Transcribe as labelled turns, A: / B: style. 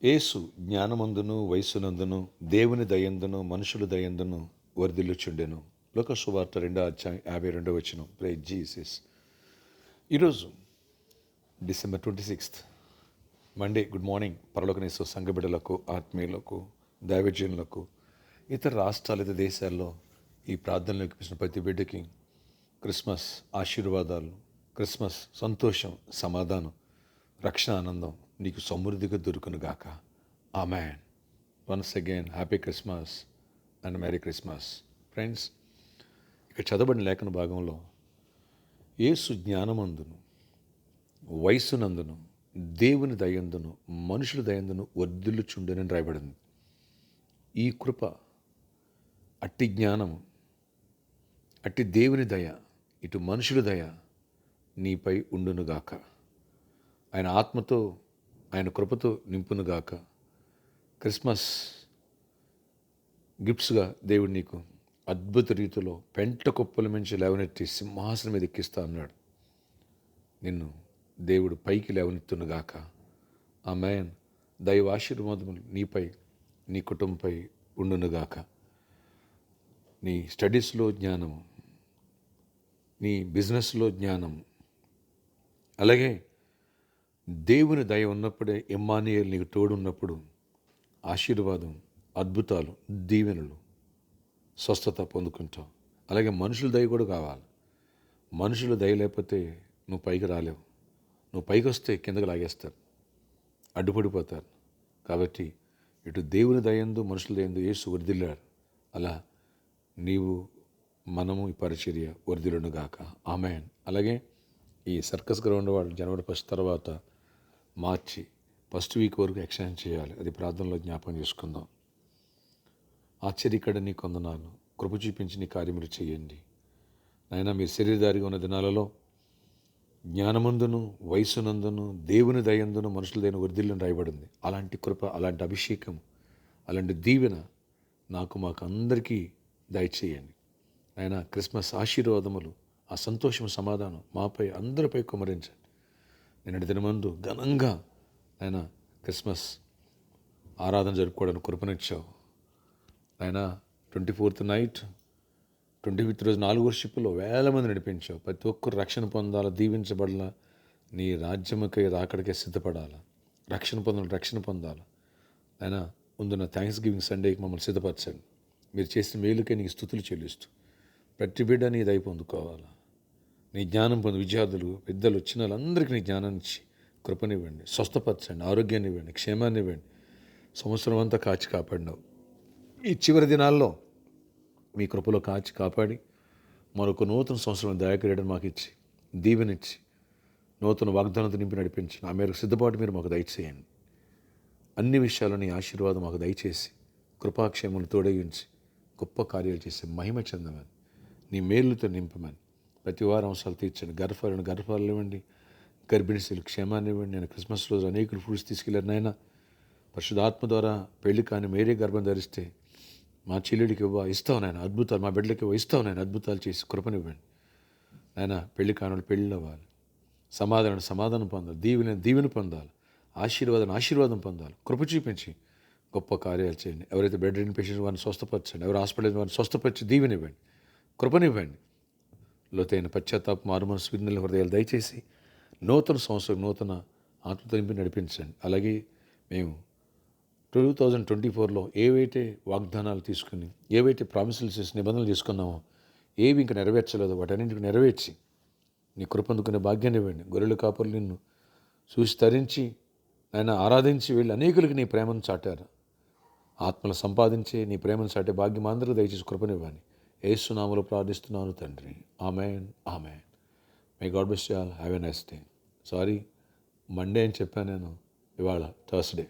A: యేసు జ్ఞానమందును వయస్సునందును దేవుని దయందును మనుషుల దయందును వర్ధిల్లుచుండెను. లోక సువార్త 2:52 ప్రైజ్ జీసస్. ఈరోజు డిసెంబర్ 26 మండే. Good morning. పరలోకనేసు సంఘ బిడ్డలకు, ఆత్మీయులకు, దైవజనులకు, ఇతర రాష్ట్రాలు, ఇతర దేశాల్లో ఈ ప్రార్థనలు ఎక్కించిన ప్రతి బిడ్డకి క్రిస్మస్ ఆశీర్వాదాలు, క్రిస్మస్ సంతోషం, సమాధానం, రక్షణ ఆనందం నీకు సమృద్ధిగా దొరుకునుగాక. Amen. Once again happy Christmas and merry Christmas. Friends, ఇక చదవబడిన లేఖన భాగంలో యేసు జ్ఞానమందును వయస్సునందును దేవుని దయందును మనుషుల దయందును వర్ధిల్లుచుండెనని రాయబడింది. ఈ కృప, అట్టి జ్ఞానము, అట్టి దేవుని దయ, ఇటు మనుషుల దయ నీపై ఉండునుగాక. ఆయన ఆత్మతో, ఆయన కృపతో నింపునుగాక. క్రిస్మస్ గిఫ్ట్స్గా దేవుడు నీకు అద్భుత రీతిలో పెంట కుప్పల నుంచి లేవనెత్తి సింహాసనం మీద ఎక్కిస్తా అన్నాడు. నిన్ను దేవుడు పైకి లేవనెత్తునుగాక. ఆమేన్. దైవ ఆశీర్వాదములు నీపై, నీ కుటుంబంపై ఉండునుగాక. నీ స్టడీస్లో జ్ఞానము, నీ బిజినెస్లో జ్ఞానము, అలాగే దేవుని దయ ఉన్నప్పుడే, ఇమ్మానుయేలు నీకు తోడు ఉన్నప్పుడు ఆశీర్వాదం, అద్భుతాలు, దీవెనలు, స్వస్థత పొందుకుంటావు. అలాగే మనుషుల దయ కూడా కావాలి. మనుషుల దయ లేకపోతే నువ్వు పైకి రాలేవు. నువ్వు పైకి వస్తే కిందకు లాగేస్తారు, అడ్డుపడిపోతారు. కాబట్టి ఇటు దేవుని దయందు మనుషుల దయందు యేసు వర్ధిల్లాడు. అలా నీవు, మనము ఈ పరిచర్య వర్ధిల్లునుగాక. ఆమేన్. అలాగే ఈ సర్కస్ గ్రౌండ్ వాళ్ళు జనవరి 1 తర్వాత మార్చి 1 వీక్ వరకు ఎక్స్టెండ్ చేయాలి. అది ప్రార్థనలో జ్ఞాపకం చేసుకుందాం. ఆశ్చర్యకర నీ కొందనాలు, కృప చూపించి నీ కార్యములు చేయండి నాయనా. మీరు శరీరధారిగా ఉన్న దినాలలో జ్ఞానమందును వయస్సునందును దేవుని దయందును మనుషుల దయను వర్ధిల్లని రాయబడింది. అలాంటి కృప, అలాంటి అభిషేకం, అలాంటి దీవెన నాకు, మాకు అందరికీ దయచేయండి ఆయన. క్రిస్మస్ ఆశీర్వాదములు, ఆ సంతోషం, సమాధానం మాపై, అందరిపై కుమరించండి. నిన్నటి దినమందు ఘనంగా ఆయన క్రిస్మస్ ఆరాధన జరుపుకోవడానికి కృపనిచ్చావు ఆయన. 24th నైట్, 25th రోజు 4 వర్షిప్లో వేల మంది నడిపించావు. ప్రతి ఒక్కరు రక్షణ పొందాలా, దీవించబడాలా, నీ రాజ్యముకై రాకడికే సిద్ధపడాలా, రక్షణ పొందాలా ఆయన. ముందున్న థ్యాంక్స్ గివింగ్ సండేకి మమ్మల్ని సిద్ధపరచండి. మీరు చేసిన మేలుకే నీకు స్తుతులు చెల్లిస్తూ ప్రతి బిడ్డ నీ దయ పొందుకోవాలా. నీ జ్ఞానం పొంది విద్యార్థులు, పెద్దలు, వచ్చిన వాళ్ళందరికీ నీ జ్ఞానాన్ని ఇచ్చి కృపనివ్వండి, స్వస్థపరచండి, ఆరోగ్యాన్ని ఇవ్వండి, క్షేమాన్ని ఇవ్వండి. సంవత్సరం అంతా కాచి కాపాడినావు. ఈ చివరి దినాల్లో మీ కృపలో కాచి కాపాడి మరొక నూతన సంవత్సరం దయాకిరీడం మాకు ఇచ్చి, దీవెనిచ్చి, నూతన వాగ్దానంతో నింపి నడిపించి ఆ మేరకు సిద్ధపాటు మీరు మాకు దయచేయండి. అన్ని విషయాల్లో నీ ఆశీర్వాదం మాకు దయచేసి కృపాక్షేమను తోడగించి గొప్ప కార్యాలు చేసే మహిమ చెందమని, నీ మేలుతో నింపమని, ప్రతి వారం అవసరాలు తీర్చండి. గర్భాలు ఇవ్వండి, గర్భిణీ స్త్రీలు క్షేమాన్ని ఇవ్వండి. నేను క్రిస్మస్ రోజు అనేకులు ఫ్రూట్స్ తీసుకెళ్ళారు నాయన. పరిశుద్ధాత్మ ద్వారా పెళ్లి కాని మేరీ గర్భం ధరిస్తే మా చెల్లెడికి ఇస్తావు నాయన అద్భుతాలు, మా బిడ్డలకి ఇస్తావు నాయన అద్భుతాలు చేసి కృపనివ్వండి నాయన. పెళ్లి కాని పెళ్ళి అవ్వాలి, సమాధానం పొందాలి, దీవెన పొందాలి, ఆశీర్వాదం పొందాలి. కృప చూపించి గొప్ప కార్యాలు చేయండి. ఎవరైతే బెడ్ రెడీ పేషెంట్స్ వారిని స్వస్థపరచండి, ఎవరు హాస్పిటల్ వారిని స్వస్థపరిచి దీవెనివ్వండి, కృపనివ్వండి. లోతైన పశ్చాత్తాప, మారుమనసు, విన్నెల హృదయాలు దయచేసి నూతన సంవత్సరం నూతన ఆత్మతో నింపి నడిపించండి. అలాగే మేము 2024లో ఏవైతే వాగ్దానాలు తీసుకుని, ఏవైతే ప్రామిసులు చేసి నిబంధనలు తీసుకున్నామో, ఏవి ఇంకా నెరవేర్చలేదో వాటన్నింటికి నెరవేర్చి నీ కృపందుకునే భాగ్యాన్ని ఇవ్వండి. గొర్రెల కాపరులు నిన్ను చూసి తరించి ఆయన ఆరాధించి వెళ్ళి అనేకులకి నీ ప్రేమను చాటారు. ఆత్మలు సంపాదించే నీ ప్రేమను చాటే భాగ్యం అందరూ దయచేసి కృపనివ్వండి. యేసు నామములో ప్రార్థిస్తున్నాను తండ్రి. Amen. Amen. May God bless you all. Have a nice day. Sorry, Monday అని చెప్పాను నేను, ఇవాళ థర్స్డే.